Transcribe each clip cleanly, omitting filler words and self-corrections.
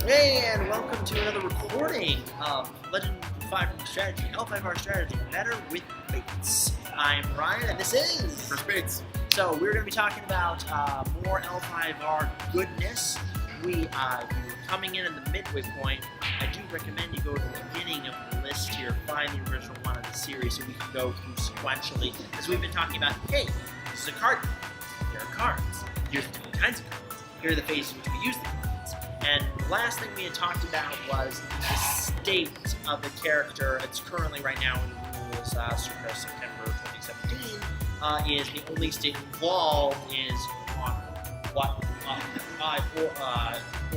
Hey, and welcome to another recording of Legend of 5 Strategy, L5R Strategy, Better with Bates. I'm Ryan, and this is Chris Bates. So we're going to be talking about more L5R goodness. You're coming in at the midway point. I do recommend you go to the beginning of the list here, find the original one of the series, so we can go through sequentially. As we've been talking about, hey, this is a card game. There are cards. Here's the different kinds of cards. Here are the phases in which we use the cards. And the last thing we had talked about was the state of the character. It's currently right now in the rules, circa September 2017, is the only state involved is on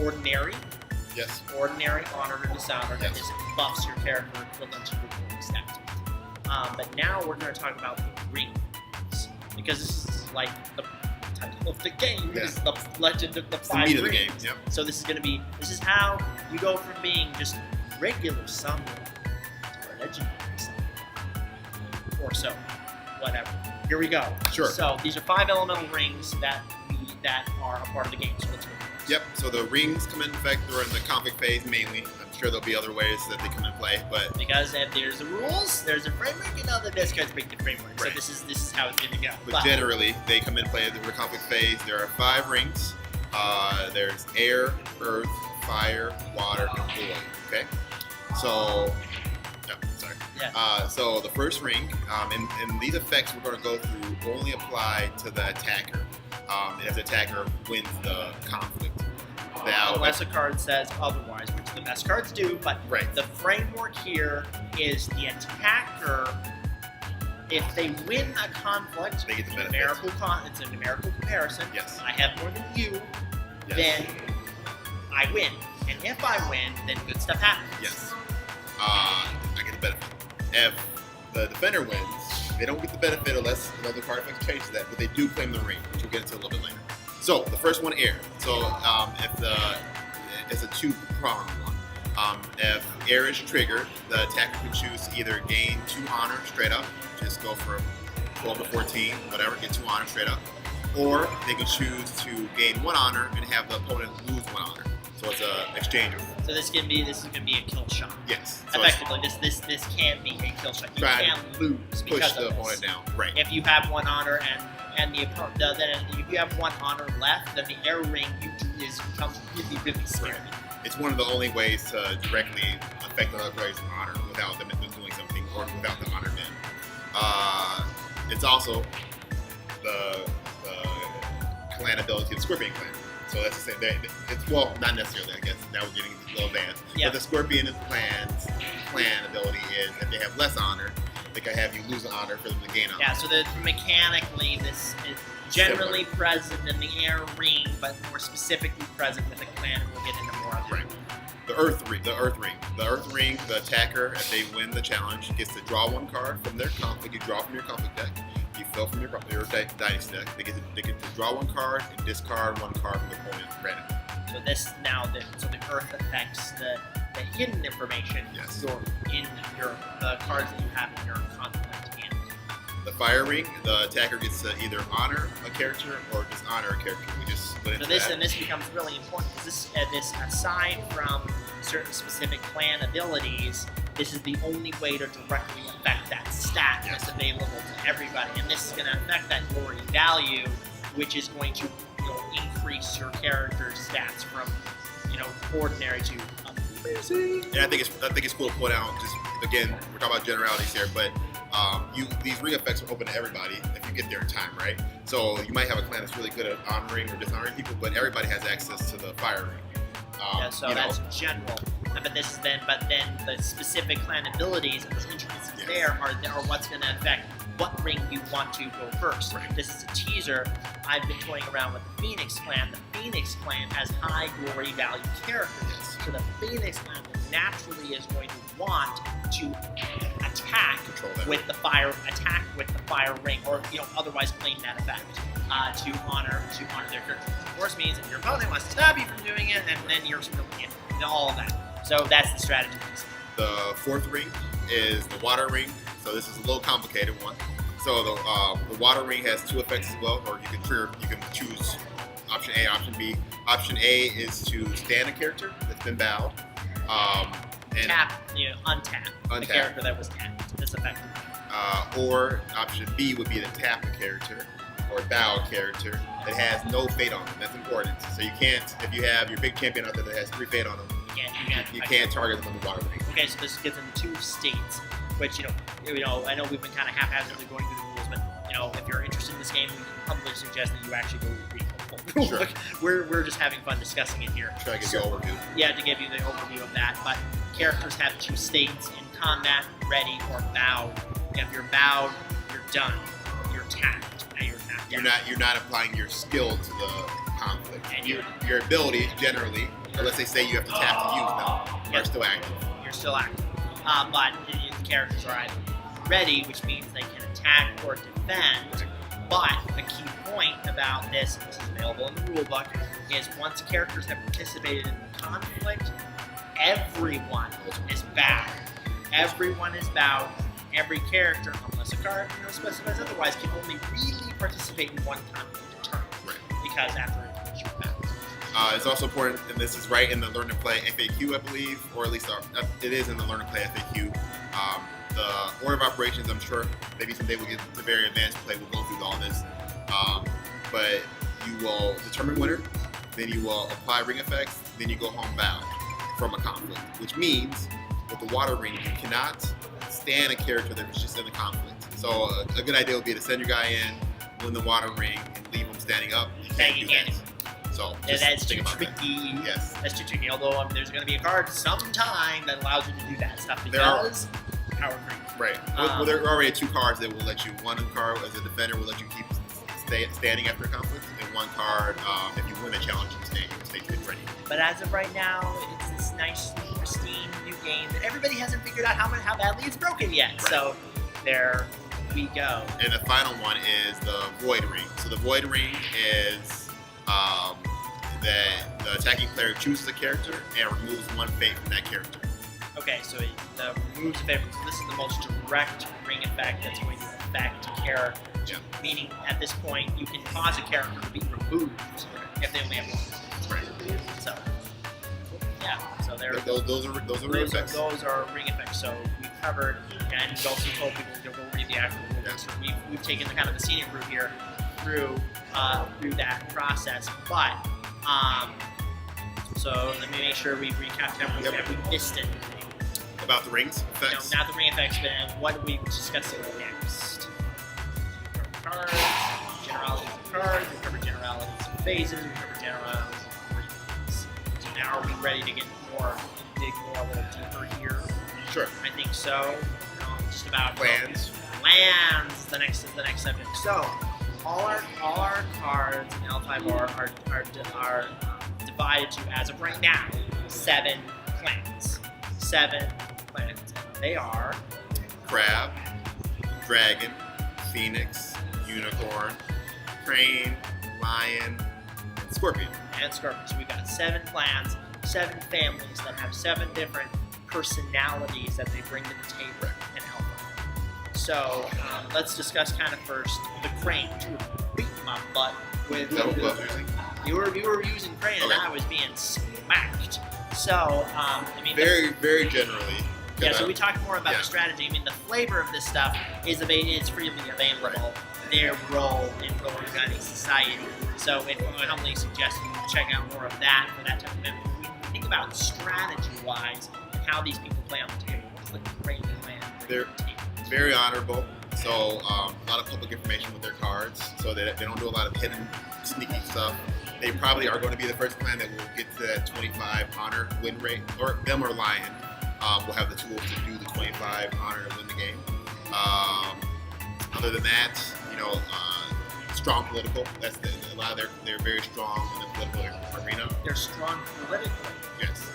ordinary. Yes. Ordinary, honor, and dishonor. Yes. This buffs your character equivalent to the stat. But now we're going to talk about the rings, because this is like the title of the game. Yeah. This is the Legend of the It's Five the meat of the Rings. game. Yep. So this is how you go from being just regular summon to legendary summon. Or so. Whatever. Here we go. Sure. So these are 5 elemental rings that are a part of the game. So let's go. Yep. So the rings come in effect during the conflict phase mainly. I'm sure there'll be other ways that they come in play, but Because if there's the rules, there's a framework, and other best cards break the framework. So Right. this is how it's going to go. but generally they come in play during the conflict phase. There are 5 rings. There's air, earth, fire, water, and void. Okay. So. Sorry. Yeah. So the first ring, and these effects we're going to go through only apply to the attacker. If the attacker wins the conflict. Now, Unless a card says otherwise, which the best cards do, but Right. the framework here is the attacker, if they win a conflict, They get the benefit. it's a numerical comparison. Yes. I have more than you, Yes. then I win. And if I win, then good stuff happens. Yes. I get the benefit. If the defender wins, they don't get the benefit unless another card effect changes that, but they do claim the ring, which we'll get into a little bit later. So the first one, air. So it's a 2-pronged one. If air is triggered, the attacker can choose to either gain 2 honor straight up, just go from 12 to 14, whatever, get 2 honor straight up, or they can choose to gain 1 honor and have the opponent lose 1 honor. So it's an exchange of So this is gonna be a kill shot. yes. So it's Effectively, this can be a kill shot. You Try can lose push because the of opponent this. down. Right. If you have 1 honor and the opponent, then if you have 1 honor left, then the air ring becomes really, really scary. It's one of the only ways to directly affect another player's honor without them doing something or without the honor then. It's also the clan ability of the Scorpion clan. So that's the same. It's not necessarily. I guess now we're getting a little advanced. Yeah. But the Scorpion clan ability is if they have less honor, they can have you lose an honor for them to gain honor. Yeah, so mechanically, this is generally present in the air ring, but more specifically present with the clan, and we'll get into more of that. Right. The Earth Ring. The attacker, if they win the challenge, gets to draw 1 card from their conflict. You draw from your conflict deck. You fill from your dynasty deck. They get to draw 1 card and discard 1 card from the opponent randomly. So the Earth affects the hidden information Yes. in the cards that you have in your conflict hand. The Fire Ring, the attacker gets to either honor a character or dishonor a character. We just split into that. This becomes really important because this aside from certain specific clan abilities, this is the only way to directly affect that stat Yes. that's available to everybody, and this is going to affect that glory value, which is going to increase your character's stats from ordinary to amazing. And I think it's cool to point out. Just again, we're talking about generalities here, but these ring effects are open to everybody if you get there in time, right? So you might have a clan that's really good at honoring or dishonoring people, but everybody has access to the Fire Ring. That's general. But then the specific clan abilities and the intricacies Yes. there are what's going to affect what ring you want to go first. Right. This is a teaser. I've been toying around with the Phoenix clan. The Phoenix clan has high glory value characters. Yes. So the Phoenix clan naturally is going to want to attack Control that. with the fire ring, or otherwise claim that effect to honor their character. Which of course means if your opponent wants to stop you from doing it, and then you're still in all of that. So that's the strategy. The 4th ring is the Water Ring. So this is a little complicated one. So the Water Ring has 2 effects as well, or you can choose option A, option B. Option A is to stand a character that's been bowed. And untap the character that was tapped. This effective. Or option B would be to tap a character or bow a character that has no fate on them. That's important. So you can't, if you have your big champion out there that has 3 fate on them, you can't target them on the water ring. Okay, so this gets into 2 states, which I know we've been kind of haphazardly going through the rules, but if you're interested in this game, we can humbly suggest that you actually go read the full rule book. We're just having fun discussing it here. Try to give you an overview. Yeah, to give you the overview of that. But characters have 2 states in combat: ready or bowed. If you're bowed, you're done. You're tapped. Now you're tapped. You're not applying your skill to the conflict. And your abilities generally, or let's say you have to tap to use them, are still active. You're still active. But the characters are either ready, which means they can attack or defend. But a key point about this, and this is available in the rulebook, is once characters have participated in the conflict, everyone is bowed. Everyone is bowed. Every character, unless a card specifies otherwise, can only really participate in one conflict turn. Right. Because after it, you're bowed. It's also important, and this is right in the Learn to Play FAQ, I believe, or at least it is in the Learn to Play FAQ. The order of operations, I'm sure, maybe someday we'll get to very advanced play, we'll go through all this. But you will determine winner, then you will apply ring effects, then you go home bound from a conflict, which means with the water ring, you cannot stand a character that was just in the conflict. So a good idea would be to send your guy in, win the water ring, and leave him standing up. You can't do that. So that's too tricky. Yes. That's too tricky. Although there's going to be a card sometime that allows you to do that stuff because power creep. Right. Well, there are already 2 cards that will let you. One card as a defender will let you keep standing after a conflict, and 1 card, if you win a challenge, you can stay ready. But as of right now, it's this nice, pristine new game that everybody hasn't figured out how badly it's broken yet. Right. So there we go. And the final one is the Void Ring. So the Void Ring is that the attacking player chooses a character and removes 1 fate from that character. Okay, so it removes a fate. So this is the most direct ring effect that's going to affect a character. Yeah. Meaning, at this point, you can cause a character to be removed if they only have 1. Right. So, yeah. So those are ring effects. Those are ring effects. So we've covered, and we've also told people to go read the actual rule book. So we've taken the kind of the scenic route here through that process. But so let me make sure we recap everything. Have we missed anything? About the rings effects? No, not the ring effects, but what are we discussing next? Cards, generalities of cards, we covered generalities of phases, we covered generalities of rings. So now are we ready to dig a little deeper here? Sure. I think so. Just about Lands. Lands is the next subject. So all our cards in L5R are divided to, as of right now, 7 clans. 7 clans. They are Crab, Dragon, Phoenix, Unicorn, Crane, Lion, and Scorpion. And Scorpion. So we've got 7 clans, 7 families that have 7 different personalities that they bring to the table in Alpha. So let's discuss kind of first the Crane. You were beating my butt with you were using Crane, and I was being smacked. So very generally. Yeah, so we talked more about the strategy. I mean, the flavor of this stuff is freely available. Right. Their role in organizing society. So I would humbly suggest you check out more of that for that type of event. When we think about strategy-wise and how these people play on the table, what's the great plan? They're very honorable. So a lot of public information with their cards, so that they don't do a lot of hidden, sneaky stuff. They probably are going to be the first clan that will get to that 25 honor win rate, or them or Lion will have the tools to do the 25 honor to win the game. Other than that, strong political. That's a lot of they're very strong in the political arena. They're strong politically. Yes.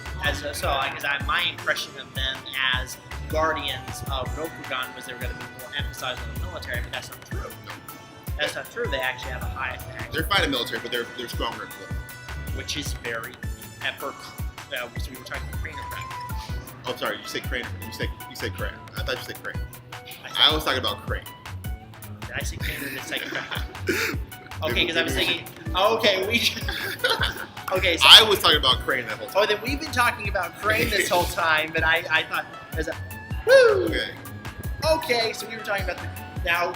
My impression of them as guardians of Rokugan was they were going to be more emphasized on the military, but that's not true. No. That's not true. They actually have a high attack. They're fighting military, but they're stronger political. Which is very effort. So we were talking Crane or Crab. Oh, sorry. You said Crane. You said Crane. I thought you said Crane. I was talking about Crane. Did I say Crane or did I say Crab? Okay, because I was thinking. Okay, we. Okay, so. I was talking about Crane that whole time. Oh, then we've been talking about Crane this whole time, but I thought there's a. Woo! Okay. Okay, so we were talking about now.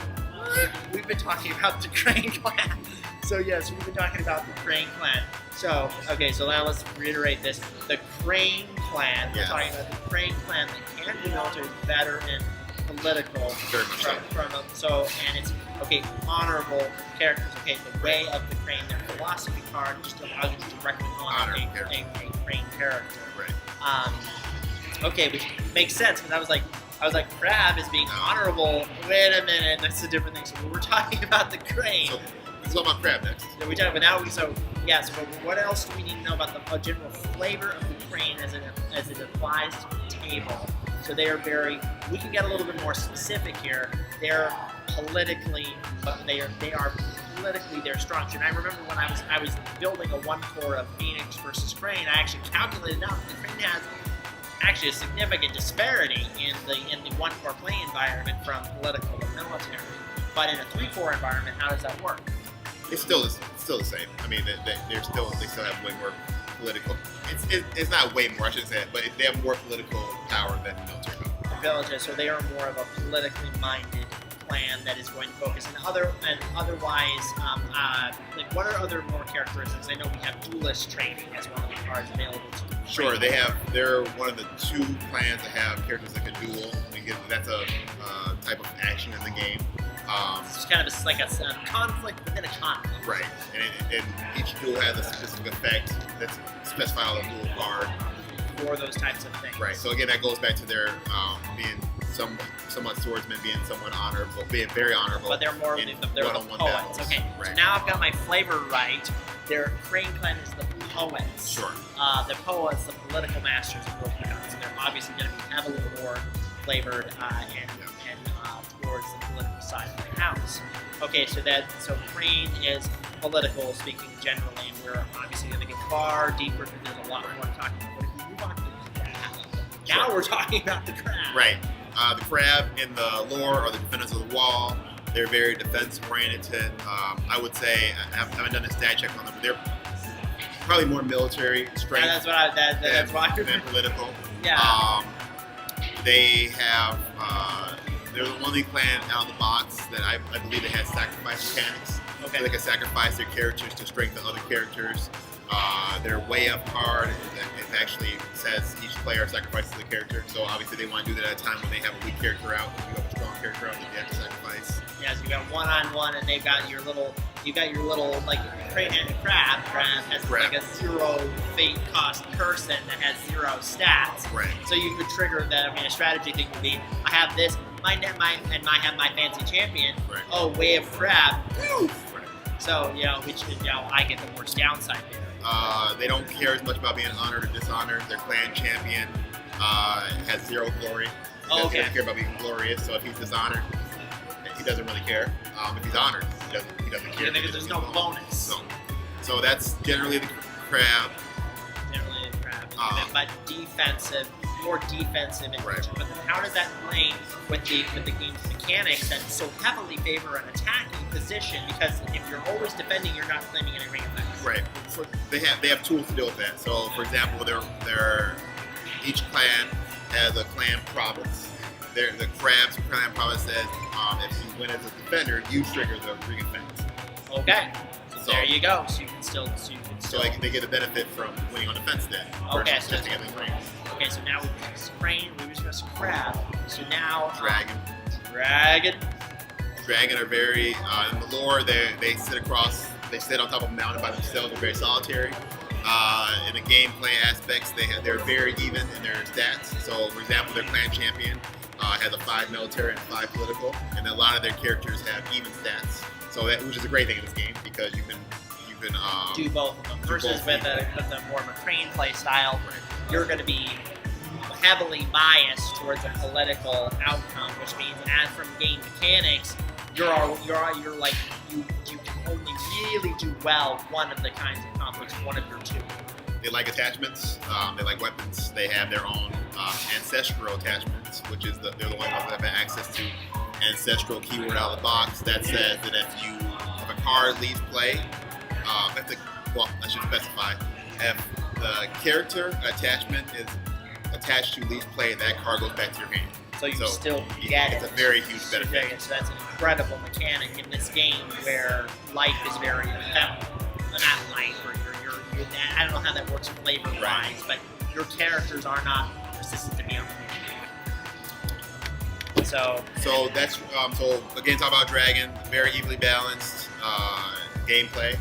We've been talking about the Crane clan. So yes, we've been talking about the Crane clan. So okay, so now let's reiterate this: the Crane clan. We're Yes. talking about the Crane clan that can be military, better in political. Very much so. And it's okay. Honorable characters. Okay, the way of the Crane. Their philosophy card just allows you to directly honor a Crane character. Right. Okay, which makes sense because I was like, Crab is being honorable. Wait a minute, that's a different thing. So we're talking about the Crane. So let's talk about Crab next. So we talk, but now we so what else do we need to know about the general flavor of the Crane as it applies to the table? So they are we can get a little bit more specific here. They're politically, but they are politically they're strong. And I remember when I was building a 1-core of Phoenix versus Crane, I actually calculated out that the Crane has actually a significant disparity in the 1-core play environment from political to military. But in a 3-core environment, how does that work? It's still the same. I mean, they still have way more political. It's not way more, I shouldn't say it, but they have more political power than the military. The villages, so they are more of a politically minded clan that is going to focus. And otherwise, like what are other more characteristics? I know we have duelist training as one of the cards available to. Sure, they're one of the 2 clans that have characters that can duel. Because that's a type of action in the game. It's kind of like a conflict within a conflict. Right, and each duel has a specific effect that's specified on the duel card. For those types of things. Right, so again, that goes back to their being somewhat swordsmen, being somewhat honorable, being very honorable. But they're more of they're the poets. Battles. Okay, right. So now I've got my flavor right. Their Crane clan is the poets. Sure. The poets, the political masters of both clans. So they're obviously going to be heavily more flavored and towards the political side of the house. Okay, so Crane is political, speaking generally, and we're obviously going to get far deeper because there's a lot more to talk about. But if we move on to the crab, now we're talking about the crab. Right. The crab in the lore or the defenders of the wall, they're very defense oriented. I would say I haven't done a stat check on them, but they're probably more military strength. Yeah, that's what than political. Yeah. They have. They're the only clan out of the box that I believe that has sacrifice mechanics. Okay. So they can sacrifice their characters to strengthen other characters. Their way up card, it actually says each player sacrifices a character. So obviously they want to do that at a time when they have a weak character out. If you have a strong character out, then you have to sacrifice. Yeah, so you got 1-on-1, and they've got your little like Crane and Crab. Crab has like a 0 fate cost person that has 0 stats. Right. So you could trigger that. I mean, a strategy thing would be, I have this, I have my fancy champion. Right. Oh, Way of Crab. Right. So I get the worst downside there. They don't care as much about being honored or dishonored. Their clan champion has 0 glory. He doesn't care about being glorious. So if he's dishonored, he doesn't really care. If he's honored, he doesn't care. Because there's no bonus. So that's generally the crab. Generally the crab. But defensive, more defensive in nature. But how does that play with the game's mechanics that so heavily favor an attacking position? Because if you're always defending, you're not claiming any ring effects. Right. They have tools to deal with that. So for example, each clan has a clan province. The crab's clan province says if you win as a defender, you trigger the ring effect. Okay. So there you go. So you can still. So they get a benefit from winning on defense then. Okay. So just to get the rings. Okay. So now we discussed Crane. We discussed Crab. So now Dragon. Dragon are very in the lore. They sit on top of a mountain by themselves. They're very solitary. In the gameplay aspects, they're very even in their stats. So, for example, their clan champion has a 5 military and 5 political, and a lot of their characters have even stats. So which is a great thing in this game because you can do both of them. Versus with the more of a Crane play style, you're going to be heavily biased towards a political outcome, which means as from game mechanics, you can only really do well one of the kinds of conflicts, one of your 2. They like attachments. They like weapons. They have their own ancestral attachments, which is they're the ones that have access to ancestral keyword out of the box that says that if a card leaves play, I should specify, if the character attachment is attached to leaves play, that card goes back to your hand. So you still get it. It's a very huge benefit. So that's an incredible mechanic in this game where life is very ephemeral. Not life, or I don't know how that works flavor-wise, but your characters are not persistent to be on the game. So that's so again, talk about Dragon. Very evenly balanced gameplay.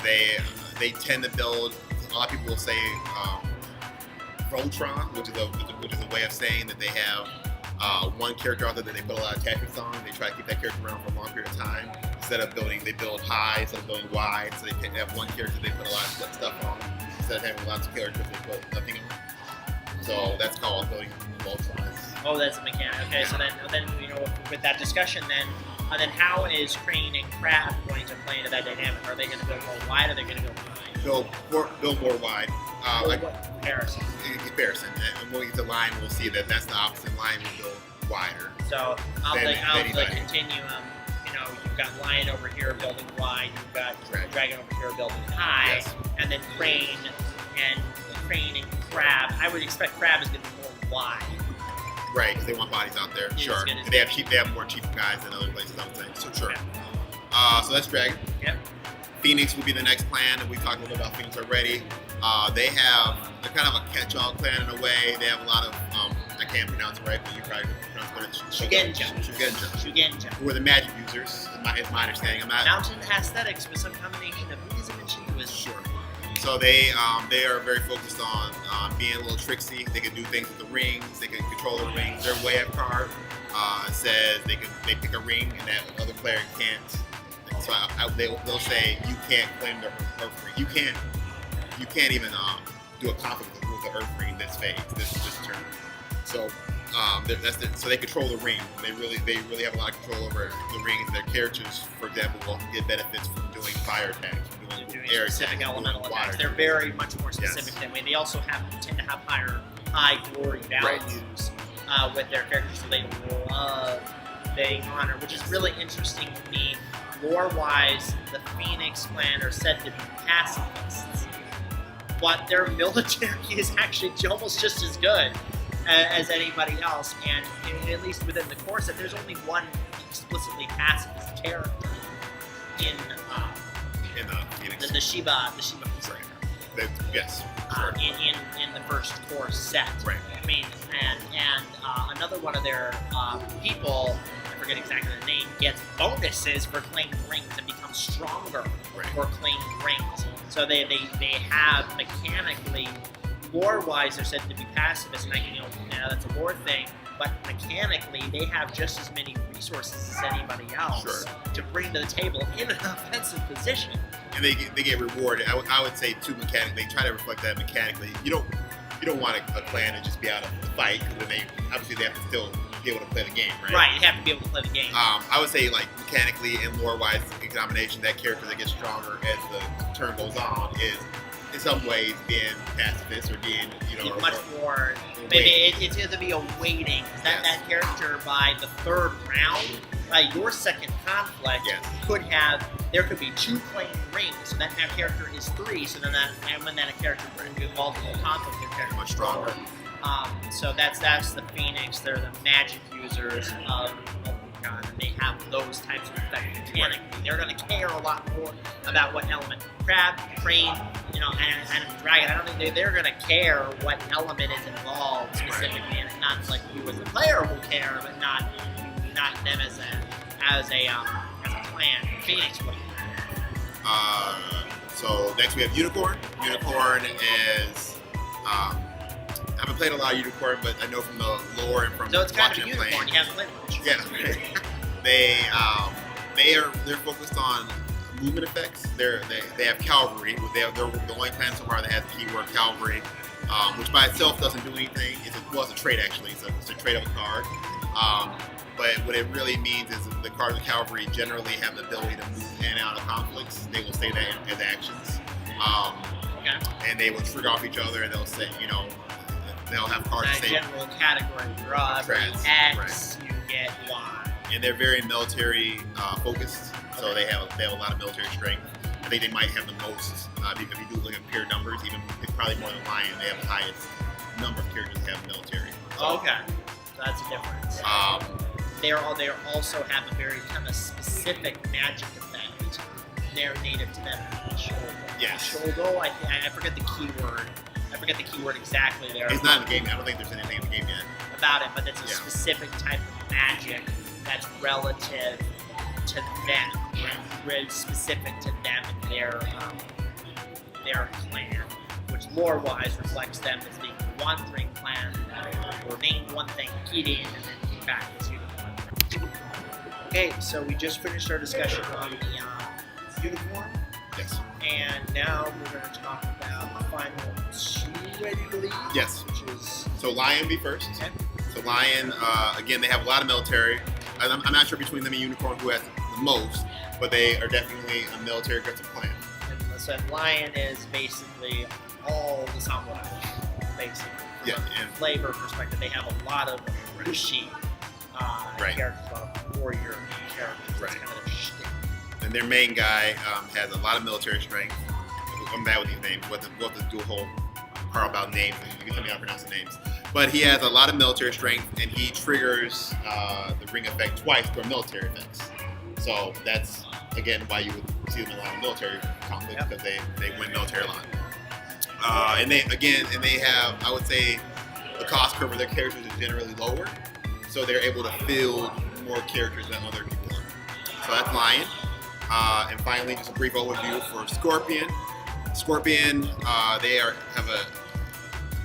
They tend to build. A lot of people will say Voltron, which is a way of saying that they have one character out there that they put a lot of attachments on. They try to keep that character around for a long period of time. Instead of building, they build high. Instead of building wide, so they have one character they put a lot of stuff on. Instead of having lots of characters, they put nothing on. So that's called building Voltron. Oh, that's a mechanic. Okay, so then with that discussion, then how is Crane and Crab going to play into that dynamic? Are they going to build more wide? Or are they going to build high? Build more wide. Comparison. And when we get to line, we'll see that that's the opposite. Line will build wider. So I'll continue. You've got Lion over here building wide. You've got Dragon over here building high, yes. And then Crane and Crab. I would expect Crab is going to be more wide. Right, because they want bodies out there. Sure. And they have more cheap guys than other places, I would say. So sure. Okay. So that's Dragon. Yep. Phoenix will be the next clan, and we talked a little bit about Phoenix already. They're kind of a catch-all clan in a way. They have a lot of I can't pronounce it right, but you probably pronounce it. Shugenja. Who are the magic users? Is my understanding. Mountain aesthetics with some combination of Buddhism and Shintoism. Sure. So they are very focused on being a little tricksy. They can do things with the rings. They can control the rings. Their way up card says they pick a ring and that other player can't. So they'll say you can't claim the Earth ring. You can't even do a conflict with the Earth ring this phase, this turn. So so they control the ring. They really have a lot of control over the rings. Their characters, for example, will get benefits from doing fire attacks, from doing air specific attacks, elemental attacks. water. They're very much more specific that way. They also tend to have high glory values with their characters. So they love, they honor, which is really interesting to me. Lore-wise, the Phoenix clan are said to be pacifists, but their military is actually almost just as good as anybody else, and at least within the core set, there's only one explicitly pacifist character in the Shiba Peacemaker. Yes. In the first core set. Right. I mean, and another one of their people, I forget exactly the name, gets bonuses for claiming rings and becomes stronger for claiming rings. So they have mechanically, lore-wise, they're said to be pacifists, and that's a lore thing, but mechanically, they have just as many resources as anybody else to bring to the table in an offensive position. And they get rewarded. I would say too mechanically. They try to reflect that mechanically. You don't want a clan to just be out of the fight, because they have to still be able to play the game, right? Right, you have to be able to play the game. I would say mechanically and lore-wise, in combination, that character that gets stronger as the turn goes on is in some ways being pacifist or being much more. Maybe it's going to be a waiting. That character by the third round, by your second conflict, there could be 2 claimed rings, so that character is 3. So then when that character brings multiple conflict, their character is much stronger. So that's the Phoenix. They're the magic users of God, and they have those types of effects mechanically. They're going to care a lot more about what element. Crab, Crane, and Dragon, I don't think they're going to care what element is involved specifically, and it's not like you as a player will care, but not them as a clan. Phoenix would. So next we have Unicorn. Unicorn is I haven't played a lot of Unicorn, but I know from the lore and from so it's kind of watching a unicorn. playing. You haven't played much. Yeah, they're focused on movement effects. They have cavalry. They're the only clan so far that has the keyword cavalry, which by itself doesn't do anything. It's a trait actually. It's a trait of a card. But what it really means is that the cards of cavalry generally have the ability to move in and out of conflicts. They will say that as actions. And they will trigger off each other, and they'll say, they'll have cards that say general category. Draw X, you get Y. and they're very military focused. So they have a lot of military strength. I think they might have the most. If you do look at pure numbers, even probably more than Lion, they have the highest number of characters that have military. So, Okay, so that's a difference. They also have a very kind of specific magic effect. They're native to them. Sholdo. Yes. Sholdo. I forget the keyword. I forget the keyword exactly there. It's not in the game yet. I don't think there's anything in the game yet about it, but it's a specific type of magic that's relative to them, really specific to them and their clan, which lore-wise reflects them as being the Wandering Clan, or named one thing, keyed in, and then came back as Unicorn. Okay, so we just finished our discussion on the unicorn, Yes. and now we're going to talk about the final two, I do believe. Yes. Which is So Lion be first. okay. So Lion, again, they have a lot of military. I'm not sure between them and Unicorn who has the most, but they are definitely a military aggressive clan. And so Lion is basically all the samurai, basically. From Yeah, a and- flavor perspective, they have a lot of Rishi Right. characters, a lot of warrior characters. That's Right. kind of their shtick. And their main guy has a lot of military strength. I'm bad with these names. We'll have to do a whole part about names, and you can tell me how to pronounce the names. But he has a lot of military strength, and he triggers the ring effect twice for military effects. So that's, again, why you would see them in a lot of military conflict, because they win military a lot. And they have, I would say, the cost curve of their characters is generally lower, so they're able to field more characters than other people are. So that's Lion. And finally, just a brief overview for Scorpion. Scorpion, they have a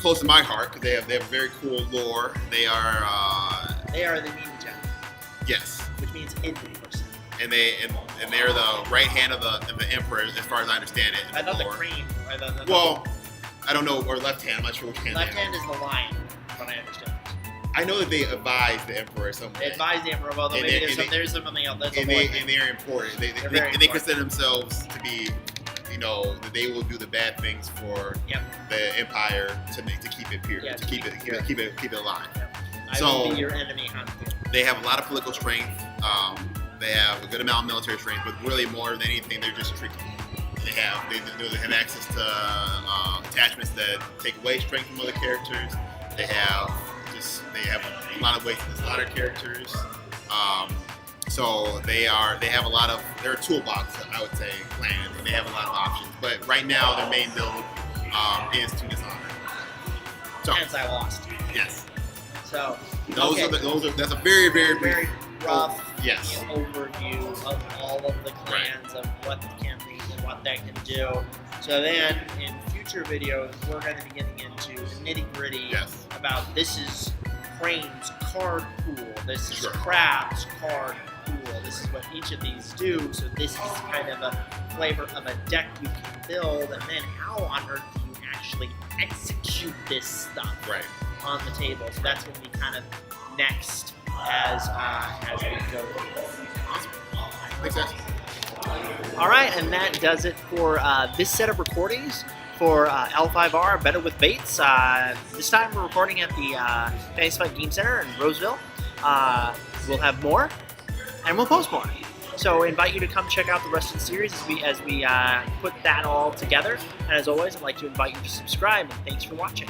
close to my heart because they have a very cool lore. They are the ninja, yes, which means hidden person. and they're the right hand of the emperor, as far as I understand it. I thought the lore. crane. Well, I don't know, or left hand. I'm not sure which hand. Left they are. hand is the lion, but I understand. I know that they advise the emperor something. They advise the emperor, although And maybe they- there's something else. That's a and lore they thing. and they're important. They very they important. consider themselves to be, that they will do the bad things for the empire to keep it pure, Yeah, to keep it alive. I So- will be your enemy hunter. They have a lot of political strength. They have a good amount of military strength, but really more than anything, they're just tricky. They have access to attachments that take away strength from other characters. They have a lot of ways to slaughter characters. So they're a toolbox, I would say, clan, and they have a lot of options. But right now, their main build is to dishonor. So Hence, I lost. yes, So that's a very, very brief. very rough Yes. overview of all of the clans of what can be and what they can do. So then, in future videos, we're going to be getting into the nitty-gritty Yes. about this is Crane's card pool, this is Sure. Crab's card pool, this is what each of these do, so this is kind of a flavor of a deck you can build, and then how on earth do you actually execute this stuff Right. on the table? So that's going to be kind of next as we go. Awesome. Makes sense. All right, and that does it for this set of recordings for L5R Better with Baits. This time we're recording at the Fantasy Flight Game Center in Roseville. We'll have more, and we'll post more. So I invite you to come check out the rest of the series as we put that all together. And as always, I'd like to invite you to subscribe, and thanks for watching.